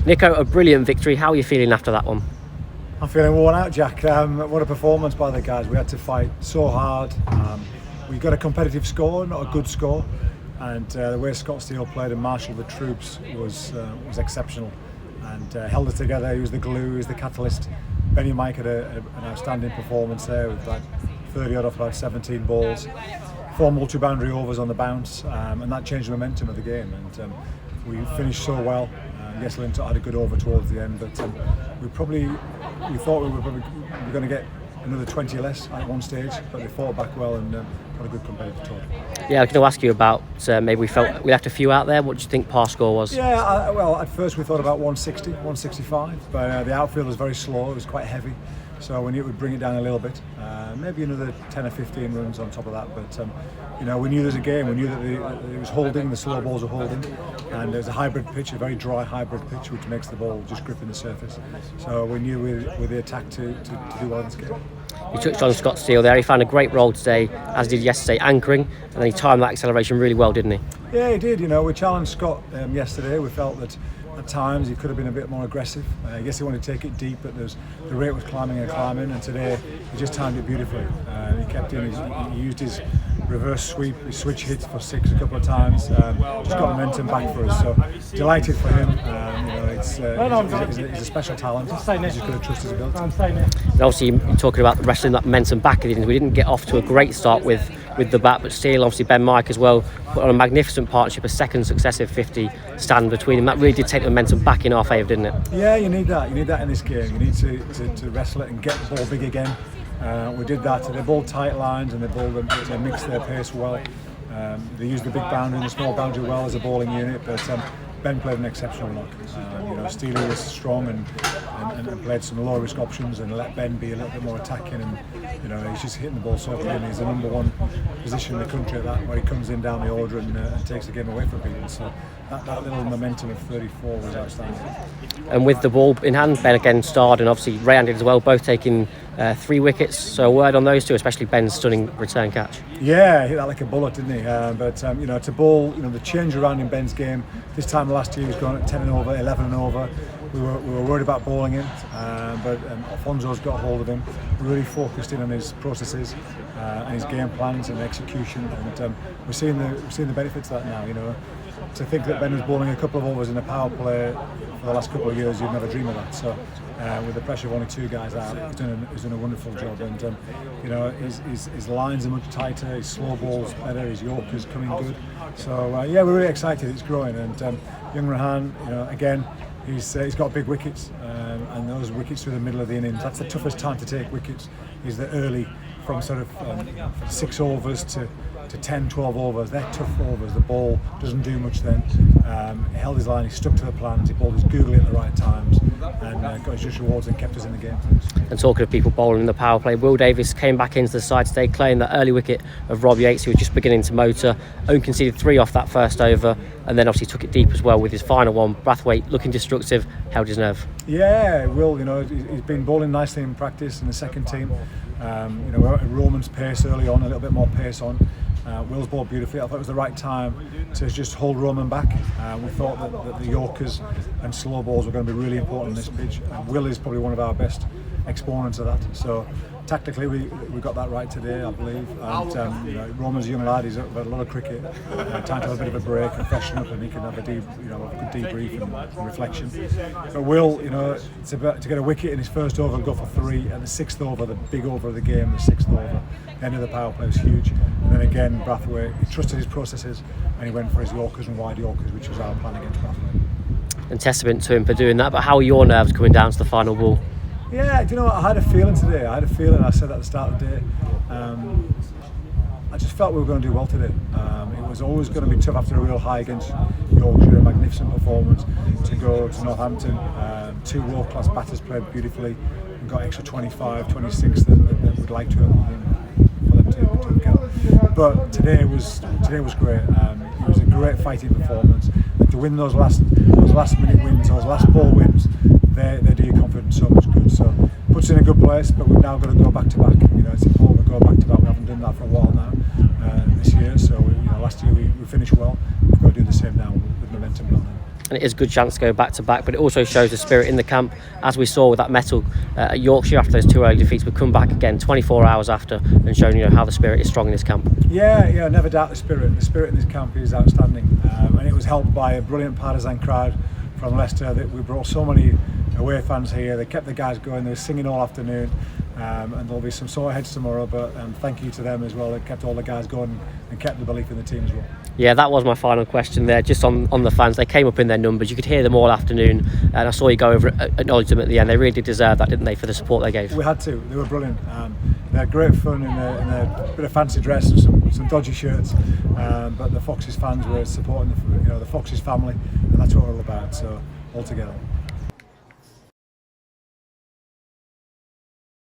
Nico, a brilliant victory. How are you feeling after that one? I'm feeling worn out, Jack. What a performance by the guys. We had to fight so hard. We got a competitive score, not a good score, and the way Scottsdale played and marshalled the troops was exceptional, and held us together. He was the glue, he was the catalyst. Benny Mike had an outstanding performance there with about 30 odd off about 17 balls, 4 multi-boundary overs on the bounce, and that changed the momentum of the game. And we finished so well. Yes, Linton had a good over towards the end, but we thought we were going to get another 20 less at one stage, but they fought back well and got a good competitive total. Yeah, I was going to ask you about maybe we felt we left a few out there. What do you think par score was? Yeah, well, at first we thought about 160, 165, but the outfield was very slow. It was quite heavy, so we knew it would bring it down a little bit. Maybe another 10 or 15 runs on top of that, but we knew there was a game. We knew that it was holding, the slow balls were holding, and there's a hybrid pitch, a very dry hybrid pitch, which makes the ball just gripping the surface. So we knew with the attack to do well in this game. You touched on Scottsdale there. He found a great role today, as did yesterday, anchoring, and then he timed that acceleration really well, didn't he? Yeah, he did. We challenged Scott yesterday. We felt that at times he could have been a bit more aggressive. I guess he wanted to take it deep, but the rate was climbing, and today he just timed it beautifully. He kept in, he used his reverse sweep, his switch hit for 6 a couple of times, just got momentum back for us, so delighted for him. He's a special talent. He's just got to trust his ability. And obviously you're talking about wrestling that momentum back. We didn't get off to a great start with the bat, but still obviously Ben Mike as well put on a magnificent partnership, a second successive 50 stand between them. That really did take the momentum back in our favour, didn't it? Yeah, you need that in this game. You need to wrestle it and get the ball big again. We did that. They bowled tight lines and they mixed their pace well. They used the big boundary and the small boundary well as a bowling unit, but Ben played an exceptional knock. Steely was strong and played some low risk options and let Ben be a little bit more attacking, and he's just hitting the ball so clean. He's the number one position in the country at that, where he comes in down the order and takes the game away from people. So that little momentum of 34 was outstanding. And with the ball in hand, Ben again starred, and obviously Ray did as well, both taking 3 wickets. So a word on those two, especially Ben's stunning return catch. Yeah, he hit that like a bullet, didn't he? To bowl, the change around in Ben's game. This time last year he was going at 10 and over, 11 and over. We were worried about bowling him, but Alfonso's got hold of him. Really focused in on his processes and his game plans and execution, and we're seeing the benefits of that now. To think that Ben was bowling a couple of overs in a power play for the last couple of years, you'd never dream of that. So with the pressure of only 2 guys out, he's done a wonderful job, and his lines are much tighter, his slow ball's better, his Yorker's coming good. So we're really excited. It's growing, and young Rahan, again, he's got big wickets, and those wickets through the middle of the innings, that's the toughest time to take wickets, is the early, from sort of 6 overs to 10, 12 overs. They're tough overs. The ball doesn't do much then. He held his line, he stuck to the plans, he bowled his googly at the right times, and got his just rewards and kept us in the game. And talking of people bowling in the power play, Will Davis came back into the side today, claiming that early wicket of Rob Yates, who was just beginning to motor. Owen conceded 3 off that first over, and then obviously took it deep as well with his final one. Brathwaite, looking destructive, held his nerve. Yeah, Will, he's been bowling nicely in practice in the second team. We're at Roman's pace early on, a little bit more pace on. Will's bowled beautifully. I thought it was the right time to just hold Roman back. We thought that the Yorkers and slow balls were going to be really important on this pitch. And Will is probably one of our best exponents of that. So tactically, we got that right today, I believe. And Roman's a young lad. He's had a lot of cricket. Time to have a bit of a break and freshen up, and he can have a good debrief and reflection. But Will, to get a wicket in his first over and go for 3, and the 6th over, the big over of the game, the 6th over, the end of the power play was huge. And then again, Brathwaite, he trusted his processes and he went for his Yorkers and wide Yorkers, which was our plan against Brathwaite. And testament to him for doing that. But how are your nerves coming down to the final ball? Yeah, do you know what? I had a feeling today. I said at the start of the day. I just felt we were going to do well today. It was always going to be tough after a real high against Yorkshire, a magnificent performance, to go to Northampton. 2 world-class batters played beautifully and got extra 25, 26 that would like to for them to get. But today was great. It was a great fighting performance. And to win those last minute wins, those last ball wins, they do your confidence so much good. So puts in a good place, but we've now got to go back to back. It's important to go back to back. We haven't done that for a while now this year. So last year we finished well. We've got to do the same now with momentum building. and it is a good chance to go back to back. But it also shows the spirit in the camp, as we saw with that medal at Yorkshire after those 2 early defeats. We come back again 24 hours after and shown how the spirit is strong in this camp. Yeah, never doubt the spirit. The spirit in this camp is outstanding, and it was helped by a brilliant partisan crowd from Leicester. That we brought so many away fans here. They kept the guys going. They were singing all afternoon, and there'll be some sore heads tomorrow. But thank you to them as well. They kept all the guys going and kept the belief in the team as well. Yeah, that was my final question there, just on the fans. They came up in their numbers. You could hear them all afternoon, and I saw you go over acknowledge them at the end. They really did deserve that, didn't they, for the support they gave? We had to. They were brilliant. They had great fun in a bit of fancy dress and some dodgy shirts, but the Foxes fans were supporting the Foxes family, and that's what we're all about. So all together.